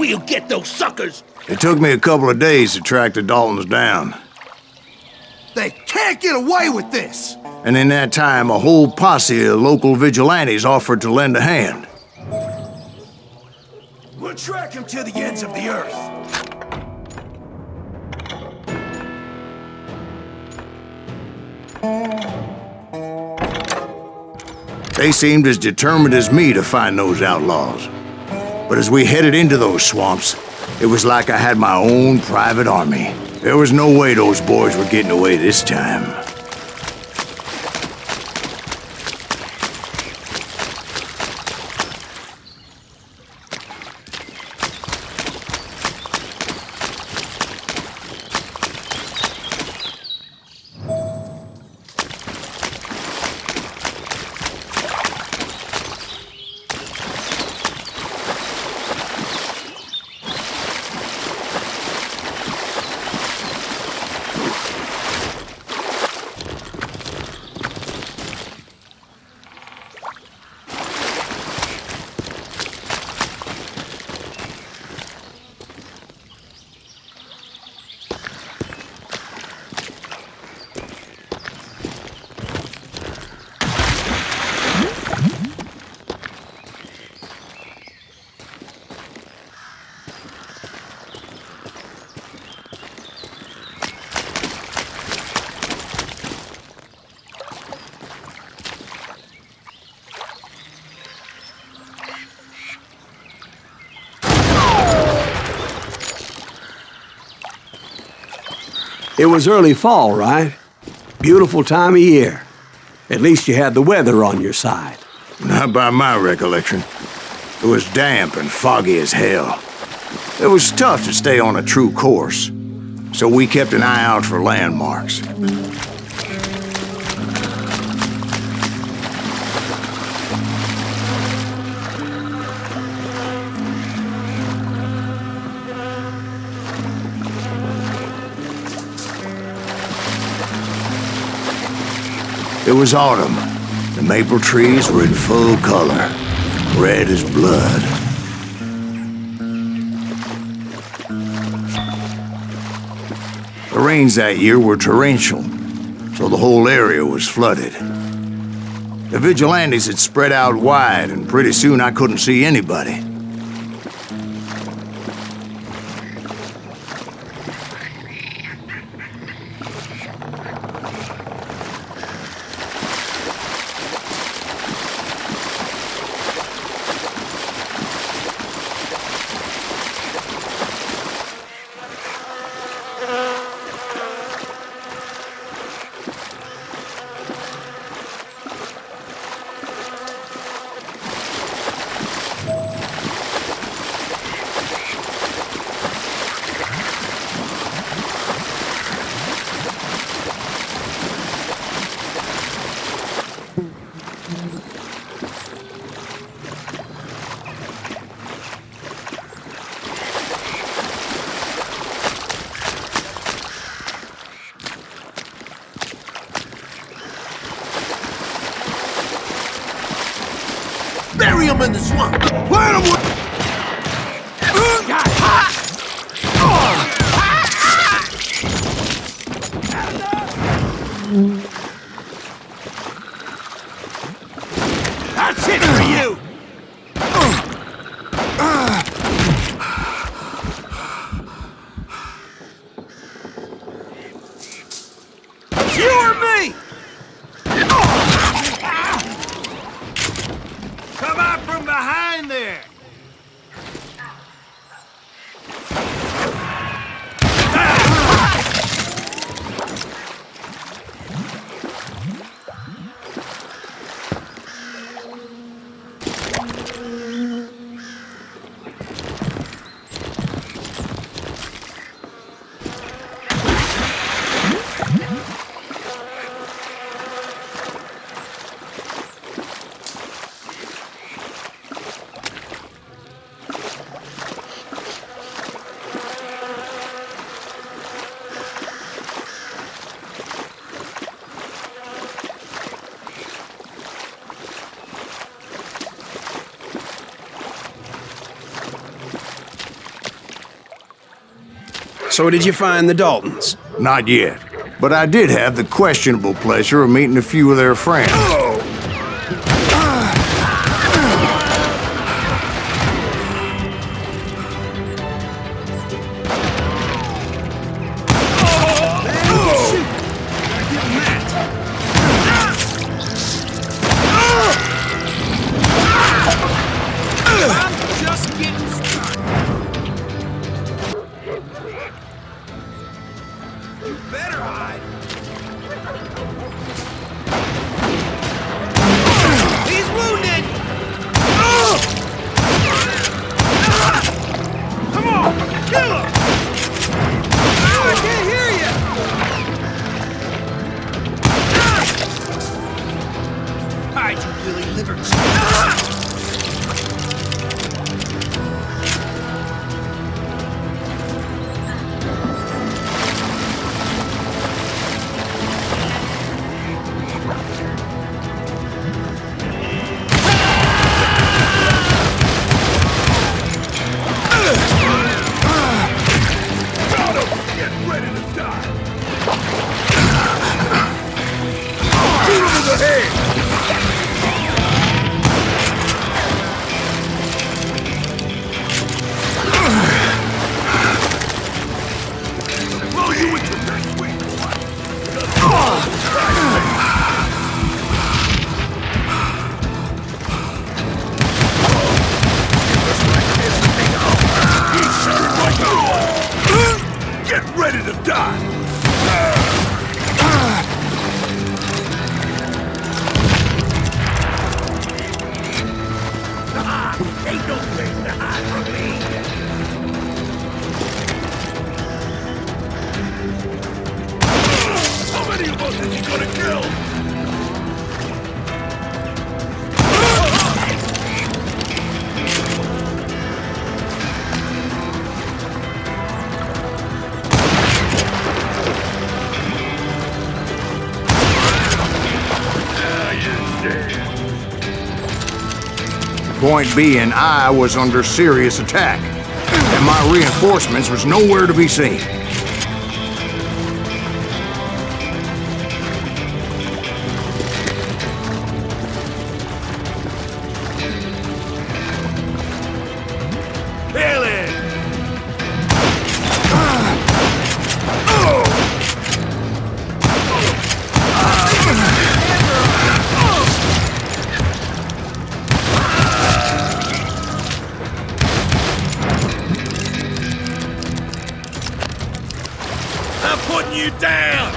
We'll get those suckers! It took me a couple of days to track the Daltons down. They can't get away with this! And in that time, a whole posse of local vigilantes offered to lend a hand. We'll track him to the ends of the earth. They seemed as determined as me to find those outlaws. But as we headed into those swamps, it was like I had my own private army. There was no way those boys were getting away this time. It was early fall, right? Beautiful time of year. At least you had the weather on your side. Not by my recollection. It was damp and foggy as hell. It was tough to stay on a true course, so we kept an eye out for landmarks. It was autumn. The maple trees were in full color, red as blood. The rains that year were torrential, so the whole area was flooded. The vigilantes had spread out wide, and pretty soon I couldn't see anybody. Bury him in the swamp! Plant him with... That's it for you! You or me? Come out from behind there! So did you find the Daltons? Not yet. But I did have the questionable pleasure of meeting a few of their friends. Point being, I was under serious attack, and my reinforcements was nowhere to be seen. You down!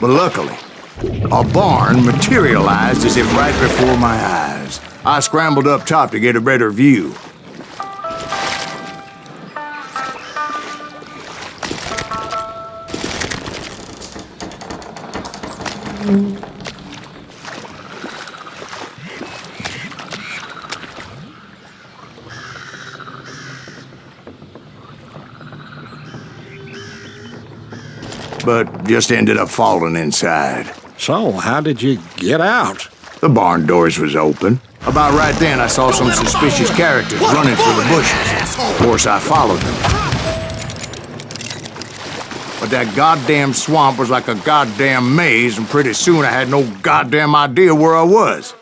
But luckily, a barn materialized as if right before my eyes. I scrambled up top to get a better view. But just ended up falling inside. So, how did you get out? The barn doors was open. About right then, I saw some suspicious characters running through the bushes. Of course, I followed them. But that goddamn swamp was like a goddamn maze, and pretty soon I had no goddamn idea where I was.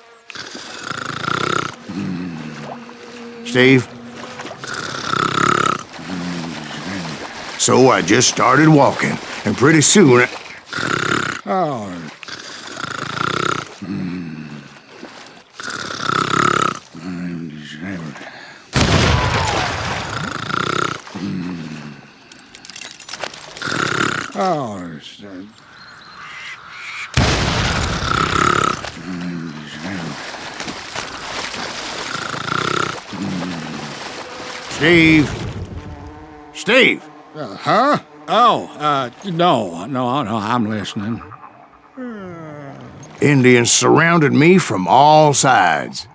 Steve? So I just started walking, and pretty soon... Steve? Steve! Huh? No, I'm listening. Indians surrounded me from all sides.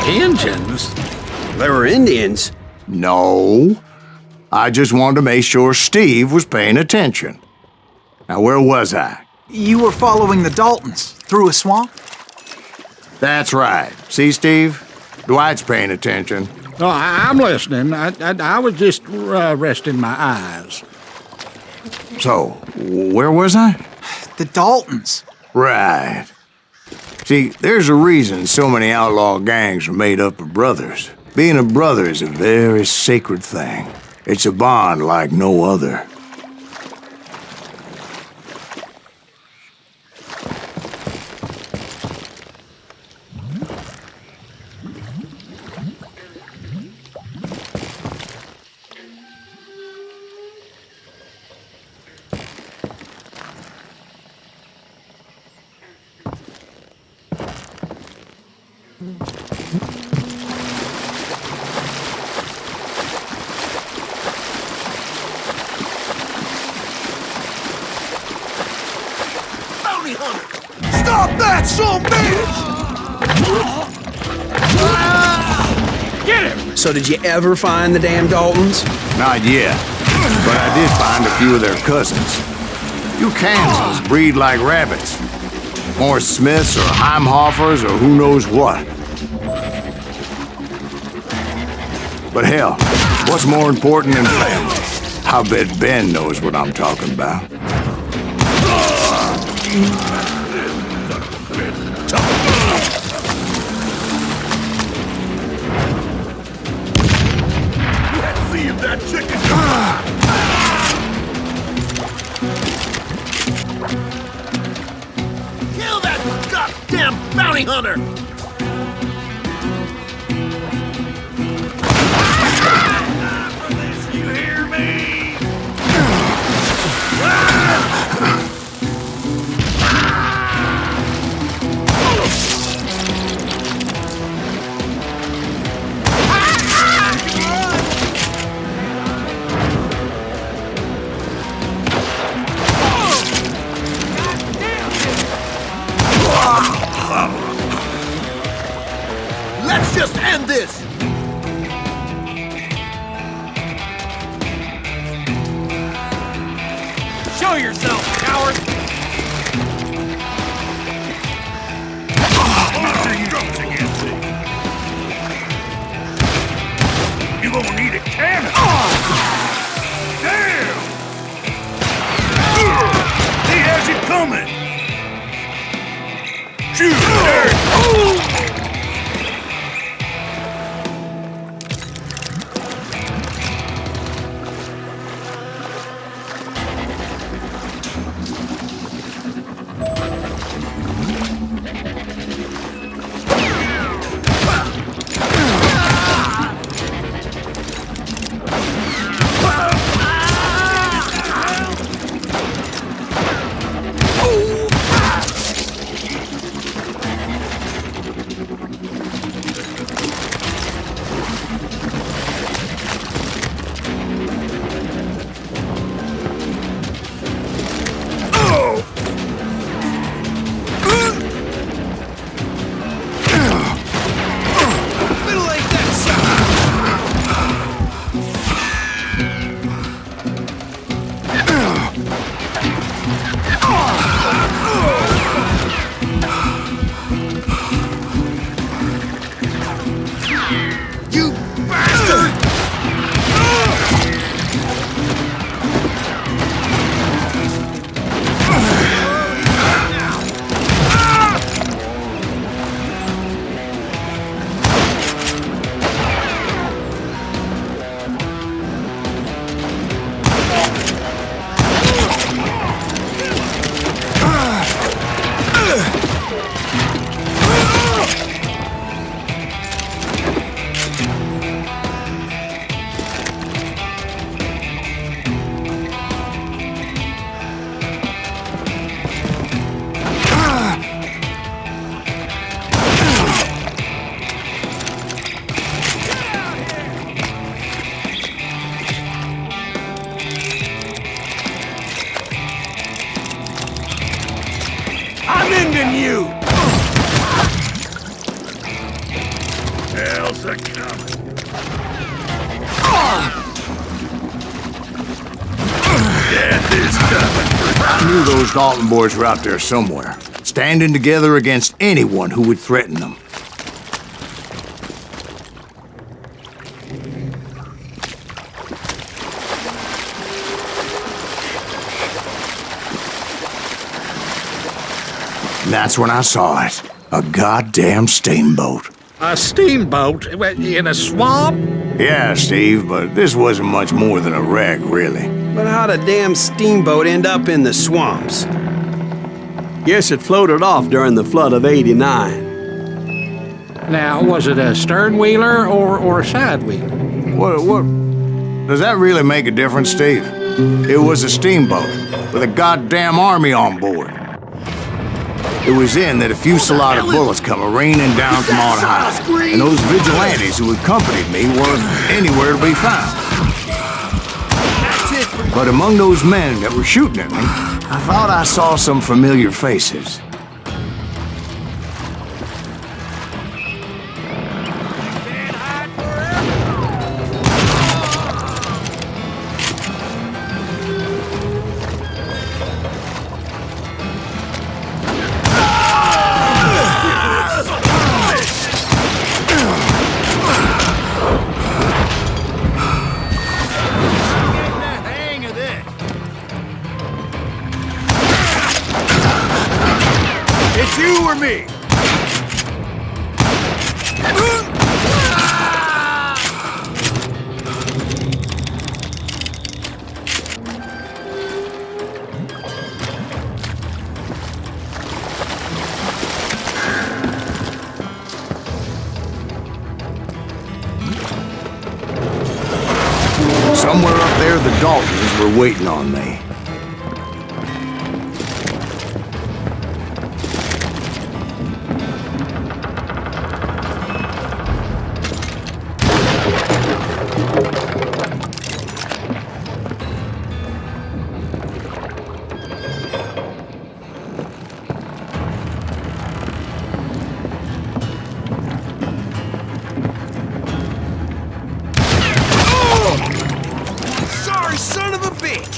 Injuns? They were Indians. No. I just wanted to make sure Steve was paying attention. Now, where was I? You were following the Daltons through a swamp? That's right. See, Steve? Dwight's paying attention. No, I'm listening. I was just resting my eyes. So, where was I? The Daltons. Right. See, there's a reason so many outlaw gangs are made up of brothers. Being a brother is a very sacred thing. It's a bond like no other. Stop that, son bitch! Get him! So did you ever find the damn Daltons? Not yet, but I did find a few of their cousins. You Kansans breed like rabbits. More Smiths or Heimhoffers or who knows what. But hell, what's more important than family? I bet Ben knows what I'm talking about. Let's see if that chicken. Kill that goddamn bounty hunter! You hear me? Let's just end this! Show yourself, coward! You gonna need a cannon! Damn! He has it coming! Shoot! There! I'm ending you! are coming. Death is coming. I knew those Dalton boys were out there somewhere, standing together against anyone who would threaten them. And that's when I saw it. A goddamn steamboat. A steamboat in a swamp? Yeah, Steve, but this wasn't much more than a wreck, really. But how'd a damn steamboat end up in the swamps? Guess it floated off during the flood of '89. Now, was it a stern wheeler or a side wheeler? What? Does that really make a difference, Steve? It was a steamboat with a goddamn army on board. It was then that a fusillade of bullets come raining down from on high, and those vigilantes who accompanied me weren't anywhere to be found. But among those men that were shooting at me, I thought I saw some familiar faces. It's you or me. Somewhere up there, the Daltons were waiting on me. Sorry, son of a bitch.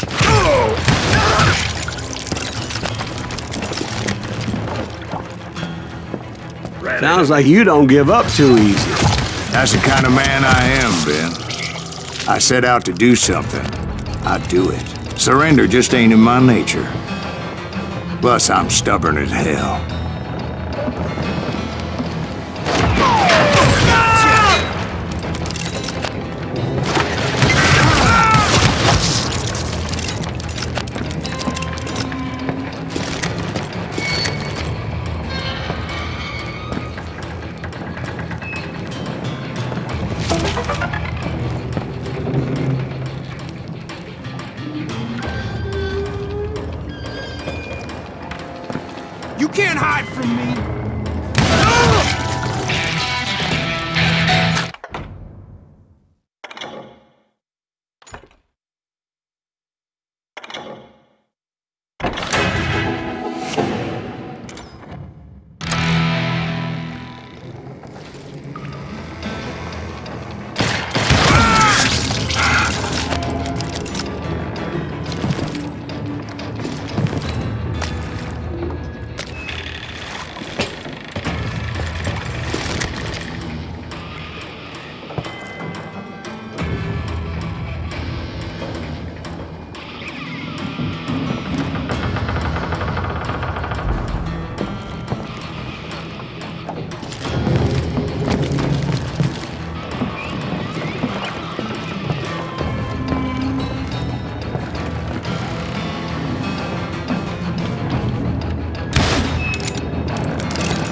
Sounds like you don't give up too easy. That's the kind of man I am, Ben. I set out to do something. I do it. Surrender just ain't in my nature. Plus, I'm stubborn as hell. You can't hide from me.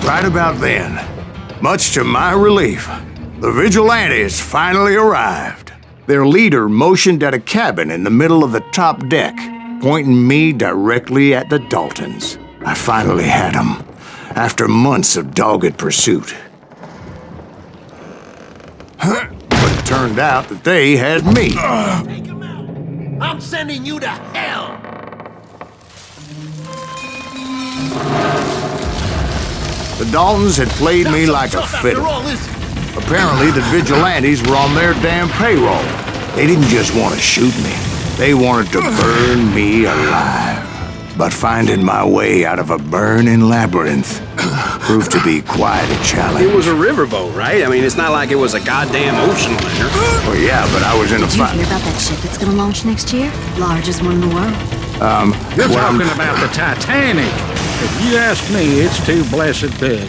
Right about then, much to my relief, the vigilantes finally arrived. Their leader motioned at a cabin in the middle of the top deck, pointing me directly at the Daltons. I finally had them, after months of dogged pursuit. But it turned out that they had me. Take him out. I'm sending you to hell. The Daltons had played me like a Tough after fiddle. all, is it? Apparently, the vigilantes were on their damn payroll. They didn't just want to shoot me. They wanted to burn me alive. But finding my way out of a burning labyrinth proved to be quite a challenge. It was a riverboat, right? I mean, it's not like it was a goddamn ocean liner. Well, yeah, but I was in a Did you fight. hear about that ship that's gonna launch next year? Largest one in the world. You're well, talking about the Titanic. If you ask me, it's too blessed big.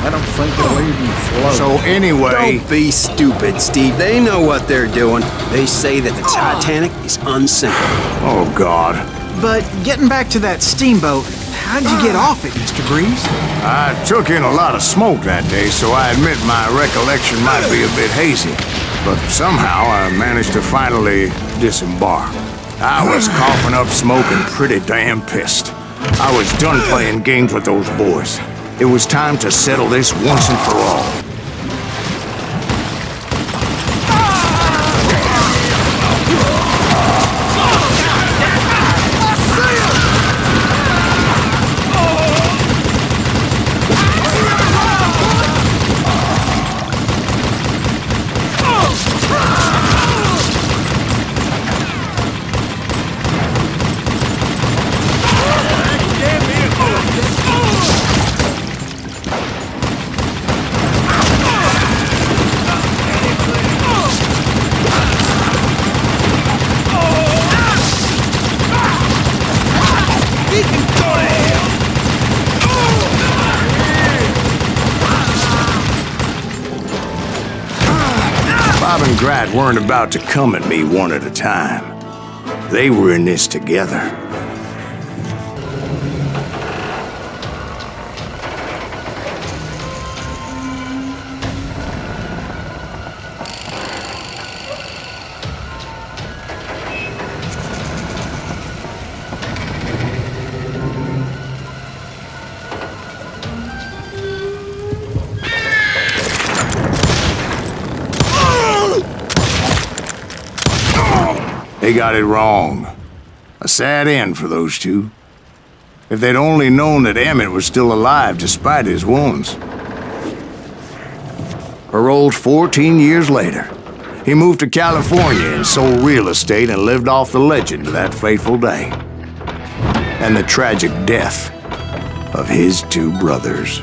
I don't think it'll even float. So anyway, Don't be stupid, Steve. They know what they're doing. They say that the Titanic is unsinkable. oh God. But getting back to that steamboat, how'd you get off it, Mr. Greaves? I took in a lot of smoke that day, so I admit my recollection might be a bit hazy. But somehow I managed to finally disembark. I was coughing up smoke and pretty damn pissed. I was done playing games with those boys. It was time to settle this once and for all. Bob and Grat weren't about to come at me one at a time. They were in this together. They got it wrong. A sad end for those two. If they'd only known that Emmett was still alive despite his wounds. Paroled 14 years later, he moved to California and sold real estate and lived off the legend of that fateful day. And the tragic death of his two brothers.